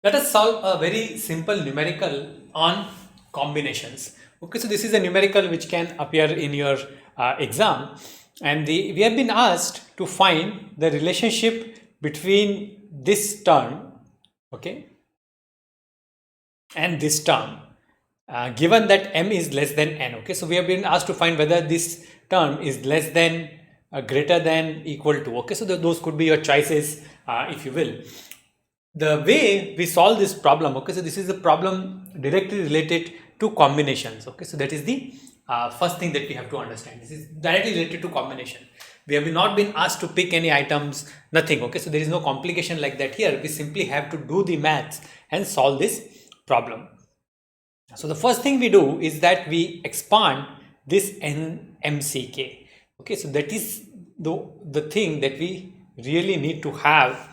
Let us solve a very simple numerical on combinations. Okay, so this is a numerical which can appear in your exam, and we have been asked to find the relationship between this term, okay, and this term, given that m is less than n. Okay, so we have been asked to find whether this term is less than, greater than, equal to. Okay, so those could be your choices, if you will. The way we solve this problem, okay, so this is a problem directly related to combinations. Okay, so that is the first thing that we have to understand. This is directly related to combination. We have not been asked to pick any items, nothing. Okay, so there is no complication like that here. We simply have to do the maths and solve this problem. So the first thing we do is that we expand this mCk. Okay, so that is the thing that we really need to have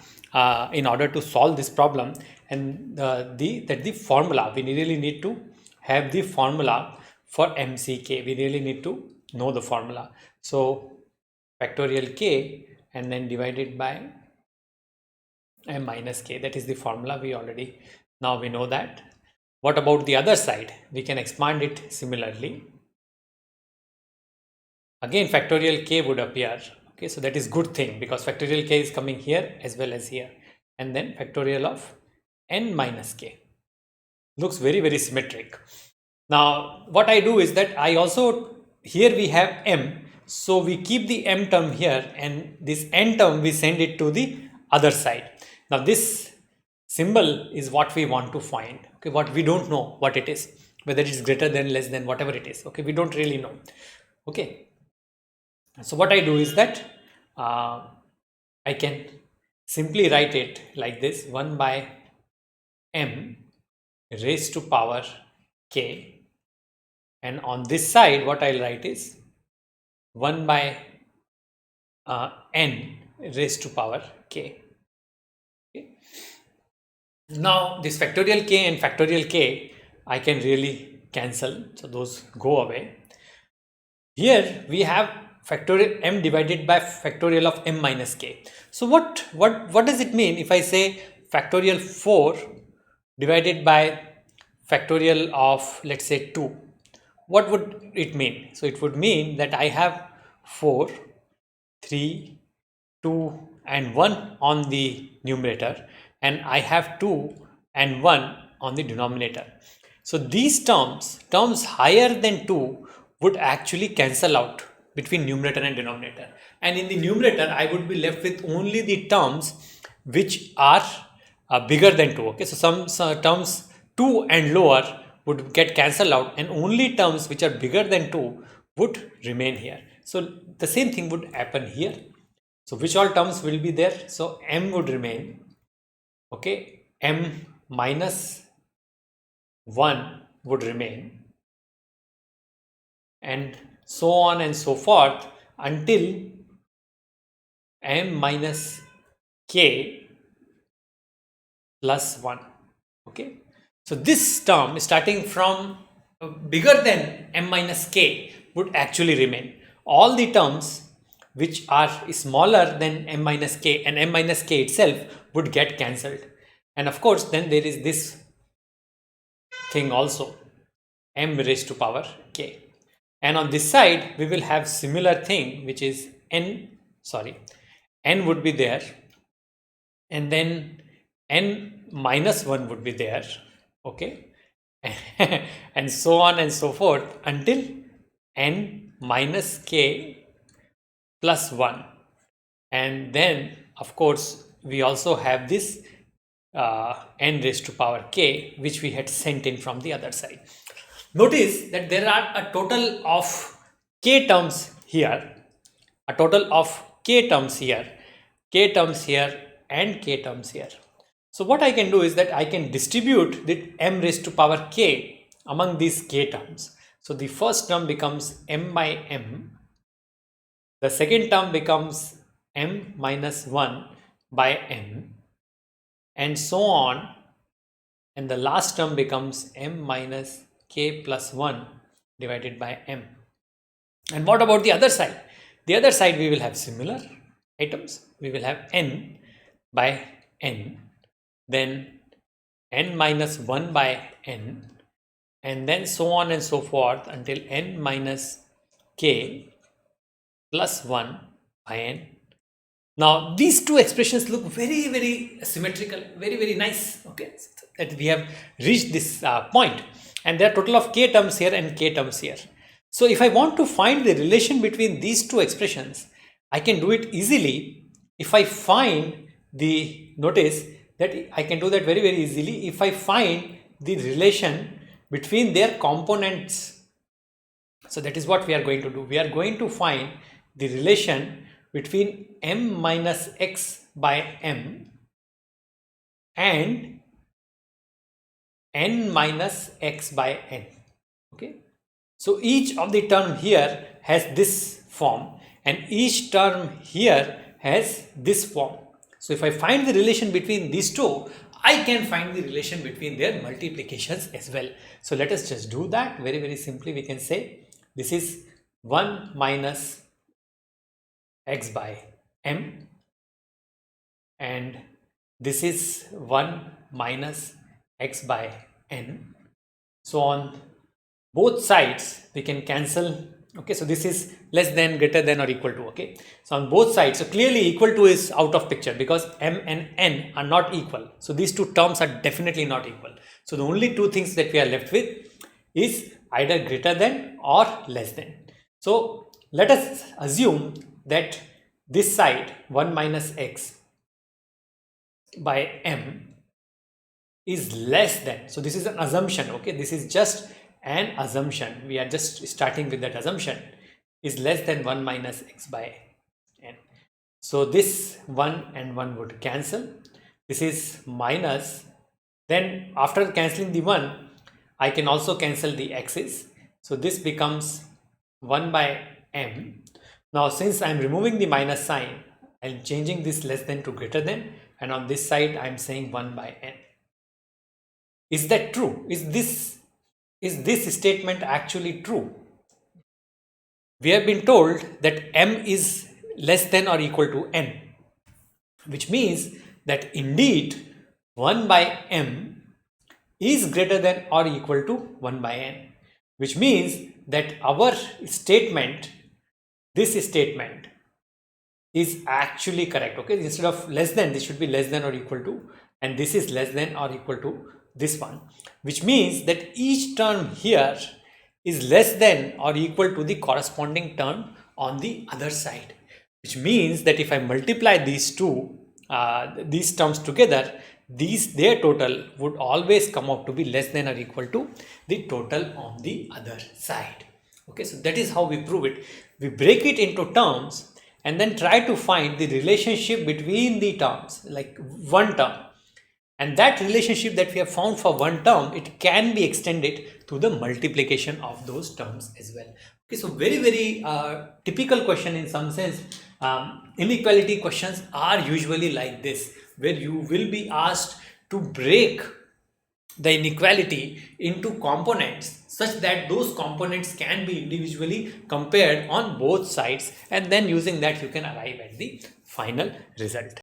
in order to solve this problem, and the formula, we really need to have the formula for mCk. We really need to know the formula. So factorial k and then divided by m minus k, that is the formula. We already, now we know that. What about the other side? We can expand it similarly. Again, factorial k would appear. Okay, so that is good thing, because factorial k is coming here as well as here, and then factorial of n minus k. Looks very, very symmetric. Now what I do is that I also, here we have m, so we keep the m term here, and this n term we send it to the other side. Now this symbol is what we want to find. Okay, what we don't know what it is, whether it is greater than, less than, whatever it is. Okay, we don't really know. Okay, so what I do is that I can simply write it like this: 1 by m raised to power k, and on this side what I'll write is 1 by n raised to power k. Okay. Now this factorial k and factorial k I can really cancel, so those go away. Here we have factorial m divided by factorial of m minus k. So what does it mean if I say factorial 4 divided by factorial of, let's say, 2? What would it mean? So it would mean that I have 4, 3, 2 and 1 on the numerator, and I have 2 and 1 on the denominator. So these terms higher than 2 would actually cancel out between numerator and denominator, and in the numerator I would be left with only the terms which are bigger than 2. Okay, so some terms 2 and lower would get cancelled out, and only terms which are bigger than 2 would remain here. So the same thing would happen here. So which all terms will be there? So m would remain. Okay, m minus 1 would remain, and so on and so forth until m minus k plus 1. Okay, so this term starting from bigger than m minus k would actually remain. All the terms which are smaller than m minus k and m minus k itself would get cancelled, and of course then there is this thing also, m raised to power k, and on this side we will have similar thing, which is n would be there, and then n minus 1 would be there. Okay, and so on and so forth until n minus k plus 1, and then of course we also have this n raised to power k, which we had sent in from the other side. Notice that there are a total of k terms here, and k terms here and k terms here. So what I can do is that I can distribute the m raised to power k among these k terms. So the first term becomes m by m, the second term becomes m minus 1 by m, and so on, and the last term becomes m minus k plus 1 divided by m. And what about the other side? The other side we will have similar items. We will have n by n, then n minus 1 by n, and then so on and so forth until n minus k plus 1 by n. Now these two expressions look very, very symmetrical, very, very nice. Okay, so that we have reached this point, and there are total of k terms here and k terms here. So if I want to find the relation between these two expressions, I can do it easily if I find the, notice that I can do that very, very easily if I find the relation between their components. So that is what we are going to do. We are going to find the relation between m minus x by m and n minus x by n. Okay, so each of the term here has this form and each term here has this form. So if I find the relation between these two, I can find the relation between their multiplications as well. So let us just do that very, very simply. We can say this is 1 minus x by m and this is 1 minus x by n. So on both sides we can cancel. Okay, so this is less than, greater than, or equal to. Okay, so on both sides, so clearly equal to is out of picture because m and n are not equal. So these two terms are definitely not equal. So the only two things that we are left with is either greater than or less than. So let us assume that this side 1 minus x by m is less than. So this is an assumption. Okay, this is just an assumption. We are just starting with that assumption, is less than 1 minus x by n. So this 1 and 1 would cancel. This is minus. Then after cancelling the 1, I can also cancel the x's. So this becomes 1 by m. Now since I am removing the minus sign, I am changing this less than to greater than, and on this side I am saying 1 by n. Is that true? Is this statement actually true? We have been told that m is less than or equal to n, which means that indeed 1 by m is greater than or equal to 1 by n, which means that our statement, this statement, is actually correct. Okay, instead of less than, this should be less than or equal to, and this is less than or equal to this one, which means that each term here is less than or equal to the corresponding term on the other side, which means that if I multiply these two these terms together, their total would always come out to be less than or equal to the total on the other side. Okay, so that is how we prove it. We break it into terms and then try to find the relationship between the terms, like one term. And that relationship that we have found for one term, it can be extended to the multiplication of those terms as well. Okay, so very, very typical question in some sense. Inequality questions are usually like this, where you will be asked to break the inequality into components such that those components can be individually compared on both sides, and then using that you can arrive at the final result.